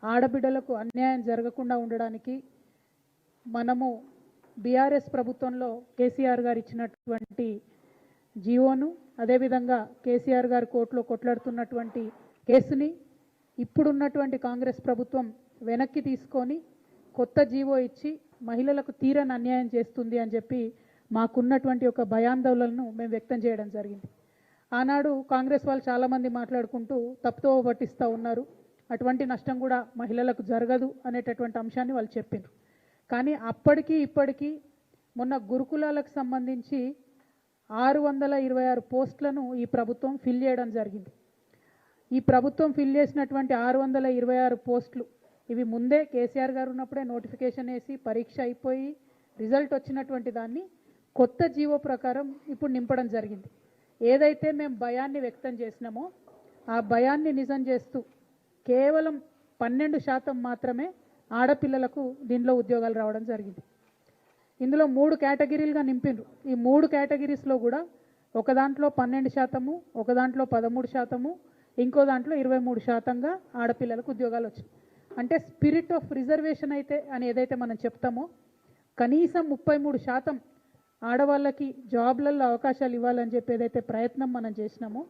ఆడబిడ్డలకు అన్యాయం జరగకుండా ఉండడానికి మనము బీఆర్ఎస్ ప్రభుత్వంలో కేసీఆర్ గారు ఇచ్చినటువంటి జీవోను, అదేవిధంగా కేసీఆర్ గారు కోర్టులో కొట్లాడుతున్నటువంటి కేసుని ఇప్పుడున్నటువంటి కాంగ్రెస్ ప్రభుత్వం వెనక్కి తీసుకొని కొత్త జీవో ఇచ్చి మహిళలకు తీరని అన్యాయం చేస్తుంది అని చెప్పి మాకున్నటువంటి ఒక భయాందోళనను మేము వ్యక్తం చేయడం జరిగింది. ఆనాడు కాంగ్రెస్ వాళ్ళు చాలామంది మాట్లాడుకుంటూ తప్పుతో పట్టిస్తూ ఉన్నారు, అటువంటి నష్టం కూడా మహిళలకు జరగదు అనేటటువంటి అంశాన్ని వాళ్ళు చెప్పారు. కానీ అప్పటికి ఇప్పటికీ మొన్న గురుకులాలకు సంబంధించి 626 పోస్టులను ఈ ప్రభుత్వం ఫిల్ చేయడం జరిగింది. ఈ ప్రభుత్వం ఫిల్ చేసినటువంటి 626 పోస్టులు ఇవి ముందే కేసీఆర్ గారు ఉన్నప్పుడే నోటిఫికేషన్ వేసి పరీక్ష అయిపోయి రిజల్ట్ వచ్చినటువంటి దాన్ని కొత్త జీవో ప్రకారం ఇప్పుడు నింపడం జరిగింది. ఏదైతే మేము భయాన్ని వ్యక్తం చేసినామో ఆ భయాన్ని నిజం చేస్తూ కేవలం 12% మాత్రమే ఆడపిల్లలకు దీనిలో ఉద్యోగాలు రావడం జరిగింది. ఇందులో 3 కేటగిరీలుగా నింపిండ్రు. ఈ 3 కేటగిరీస్లో కూడా ఒక దాంట్లో 12%, ఒక దాంట్లో 13%, ఇంకో దాంట్లో 23%గా ఆడపిల్లలకు ఉద్యోగాలు వచ్చాయి. అంటే స్పిరిట్ ఆఫ్ రిజర్వేషన్ అయితే అని ఏదైతే మనం చెప్తామో కనీసం 33% ఆడవాళ్ళకి జాబ్లలో అవకాశాలు ఇవ్వాలని చెప్పి ఏదైతే ప్రయత్నం మనం చేసినామో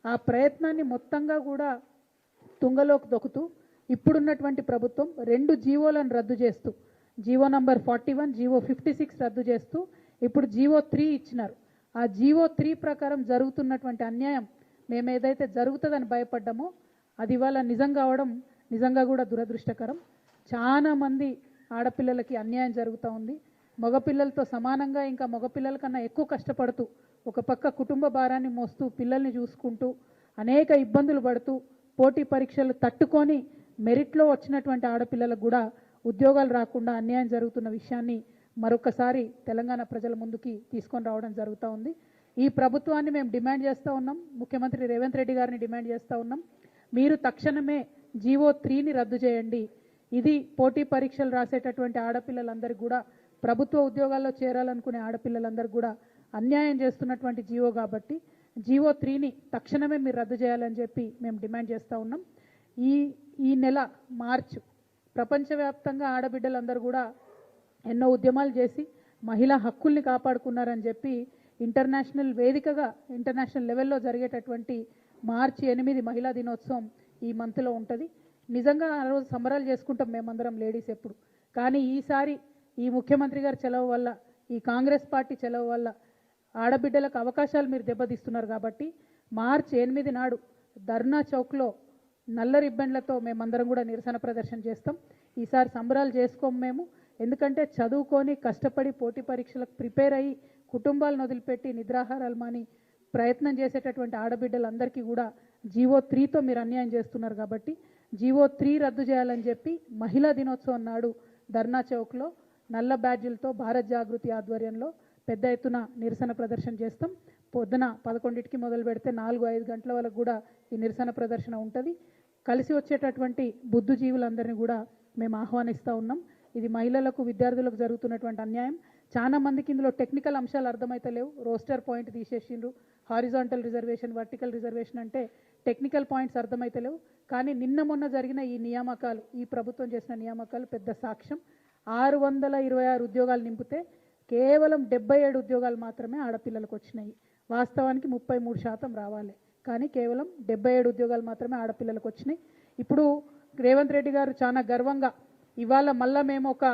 ఆ ప్రయత్నాన్ని మొత్తంగా కూడా తుంగలోకి దొక్కుతూ ఇప్పుడున్నటువంటి ప్రభుత్వం 2 జీవోలను రద్దు చేస్తూ జీవో నంబర్ 41, జీవో 56 రద్దు చేస్తూ ఇప్పుడు జీవో 3 ఇచ్చినారు. ఆ జీవో 3 ప్రకారం జరుగుతున్నటువంటి అన్యాయం మేము ఏదైతే జరుగుతుందని భయపడ్డామో అది ఇవాళ నిజం కావడం నిజంగా కూడా దురదృష్టకరం. చాలామంది ఆడపిల్లలకి అన్యాయం జరుగుతూ ఉంది. మగపిల్లలతో సమానంగా ఇంకా మగపిల్లల కన్నా ఎక్కువ కష్టపడుతూ ఒక పక్క కుటుంబ భారాన్ని మోస్తూ పిల్లల్ని చూసుకుంటూ అనేక ఇబ్బందులు పడుతూ పోటీ పరీక్షలు తట్టుకొని మెరిట్లో వచ్చినటువంటి ఆడపిల్లలకు కూడా ఉద్యోగాలు రాకుండా అన్యాయం జరుగుతున్న విషయాన్ని మరొకసారి తెలంగాణ ప్రజల ముందుకి తీసుకొని రావడం జరుగుతూ ఉంది. ఈ ప్రభుత్వాన్ని మేము డిమాండ్ చేస్తూ ఉన్నాం, ముఖ్యమంత్రి రేవంత్ రెడ్డి గారిని డిమాండ్ చేస్తూ ఉన్నాం, మీరు తక్షణమే జీవో 3ని రద్దు చేయండి. ఇది పోటీ పరీక్షలు రాసేటటువంటి ఆడపిల్లలందరికీ కూడా ప్రభుత్వ ఉద్యోగాల్లో చేరాలనుకునే ఆడపిల్లలందరికీ కూడా అన్యాయం చేస్తున్నటువంటి జీవో కాబట్టి జీవో 3ని తక్షణమే మీరు రద్దు చేయాలని చెప్పి మేము డిమాండ్ చేస్తూ ఉన్నాం. ఈ నెల మార్చి ప్రపంచవ్యాప్తంగా ఆడబిడ్డలందరూ కూడా ఎన్నో ఉద్యమాలు చేసి మహిళా హక్కుల్ని కాపాడుకున్నారని చెప్పి ఇంటర్నేషనల్ వేదికగా ఇంటర్నేషనల్ లెవెల్లో జరిగేటటువంటి మార్చి 8 మహిళా దినోత్సవం ఈ మంత్లో ఉంటుంది. నిజంగా ఆ రోజు సంబరాలు చేసుకుంటాం మేమందరం లేడీస్ ఎప్పుడు. కానీ ఈసారి ఈ ముఖ్యమంత్రి గారి చలవ వల్ల, ఈ కాంగ్రెస్ పార్టీ చలవ వల్ల ఆడబిడ్డలకు అవకాశాలు మీరు దెబ్బతీస్తున్నారు కాబట్టి మార్చి 8 నాడు ధర్నా చౌక్లో నల్ల రిబ్బన్లతో మేమందరం కూడా నిరసన ప్రదర్శన చేస్తాం. ఈసారి సంబరాలు చేసుకోము మేము, ఎందుకంటే చదువుకొని కష్టపడి పోటీ పరీక్షలకు ప్రిపేర్ అయ్యి కుటుంబాలను వదిలిపెట్టి నిద్రాహారాలు మాని ప్రయత్నం చేసేటటువంటి ఆడబిడ్డలందరికీ కూడా జీవో 3తో మీరు అన్యాయం చేస్తున్నారు కాబట్టి జీవో 3 రద్దు చేయాలని చెప్పి మహిళా దినోత్సవం నాడు ధర్నా చౌక్లో నల్ల బ్యాడ్జీలతో భారత్ జాగృతి ఆధ్వర్యంలో పెద్ద ఎత్తున నిరసన ప్రదర్శన చేస్తాం. పొద్దున 11కి మొదలు పెడితే 4-5 గంటల వరకు కూడా ఈ నిరసన ప్రదర్శన ఉంటుంది. కలిసి వచ్చేటటువంటి బుద్ధిజీవులందరినీ కూడా మేము ఆహ్వానిస్తూ ఉన్నాం. ఇది మహిళలకు విద్యార్థులకు జరుగుతున్నటువంటి అన్యాయం. చాలా మందికి ఇందులో టెక్నికల్ అంశాలు అర్థమైతే లేవు. రోస్టర్ పాయింట్ తీసేసిండ్రు, హారిజాంటల్ రిజర్వేషన్, వర్టికల్ రిజర్వేషన్ అంటే టెక్నికల్ పాయింట్స్ అర్థమైతే లేవు. కానీ నిన్న మొన్న జరిగిన ఈ నియామకాలు, ఈ ప్రభుత్వం చేసిన నియామకాలు పెద్ద సాక్ష్యం. 626 ఉద్యోగాలు నింపితే కేవలం 77 ఉద్యోగాలు మాత్రమే ఆడపిల్లలకు వచ్చినాయి. వాస్తవానికి 33% రావాలి, కానీ కేవలం 77 ఉద్యోగాలు మాత్రమే ఆడపిల్లలకు వచ్చినాయి. ఇప్పుడు రేవంత్ రెడ్డి గారు చాలా గర్వంగా ఇవాళ మళ్ళా మేము ఒక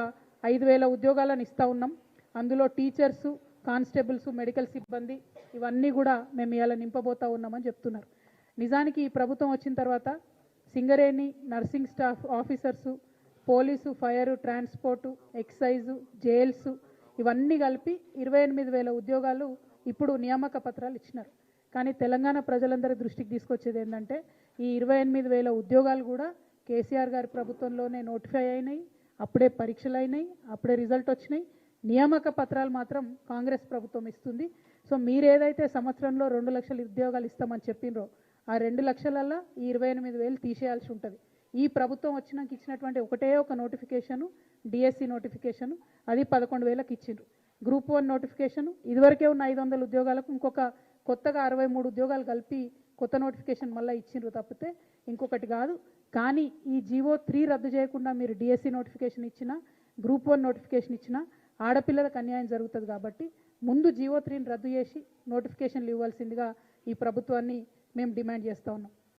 5,000 ఉద్యోగాలను ఇస్తూ ఉన్నాం. అందులో టీచర్సు, కానిస్టేబుల్స్, మెడికల్ సిబ్బంది ఇవన్నీ కూడా మేము ఇవాళ నింపబోతూ ఉన్నామని చెప్తున్నారు. నిజానికి ఈ ప్రభుత్వం వచ్చిన తర్వాత Singareni, nursing staff officers, police, fire, transport, excise, jails ఇవన్నీ కలిపి 28,000 ఉద్యోగాలు ఇప్పుడు నియామక పత్రాలు ఇచ్చినారు. కానీ తెలంగాణ ప్రజలందరి దృష్టికి తీసుకొచ్చేది ఏంటంటే ఈ 28,000 ఉద్యోగాలు కూడా కేసీఆర్ గారి ప్రభుత్వంలోనే నోటిఫై అయినాయి, అప్పుడే పరీక్షలు అయినాయి, అప్పుడే రిజల్ట్ వచ్చినాయి. నియామక పత్రాలు మాత్రం కాంగ్రెస్ ప్రభుత్వం ఇస్తుంది. సో మీరు ఏదైతే సంవత్సరంలో 2 లక్షల ఉద్యోగాలు ఇస్తామని చెప్పినరో ఆ 2 లక్షలల్లో ఈ 28,000 తీసేయాల్సి ఉంటుంది. ఈ ప్రభుత్వం వచ్చినాక ఇచ్చినటువంటి ఒకటే ఒక నోటిఫికేషను డిఎస్సి నోటిఫికేషను, అది 11,000కి ఇచ్చిండ్రు. గ్రూప్ 1 నోటిఫికేషను ఇదివరకే ఉన్న 500 ఉద్యోగాలకు ఇంకొక కొత్తగా 63 ఉద్యోగాలు కలిపి కొత్త నోటిఫికేషన్ మళ్ళీ ఇచ్చిండ్రు తప్పితే ఇంకొకటి కాదు. కానీ ఈ జీవో 3 రద్దు చేయకుండా మీరు డిఎస్సి నోటిఫికేషన్ ఇచ్చినా గ్రూప్ 1 నోటిఫికేషన్ ఇచ్చినా ఆడపిల్లలకు అన్యాయం జరుగుతుంది కాబట్టి ముందు జీవో 3ని రద్దు చేసి నోటిఫికేషన్లు ఇవ్వాల్సిందిగా ఈ ప్రభుత్వాన్ని మేము డిమాండ్ చేస్తూ ఉన్నాం.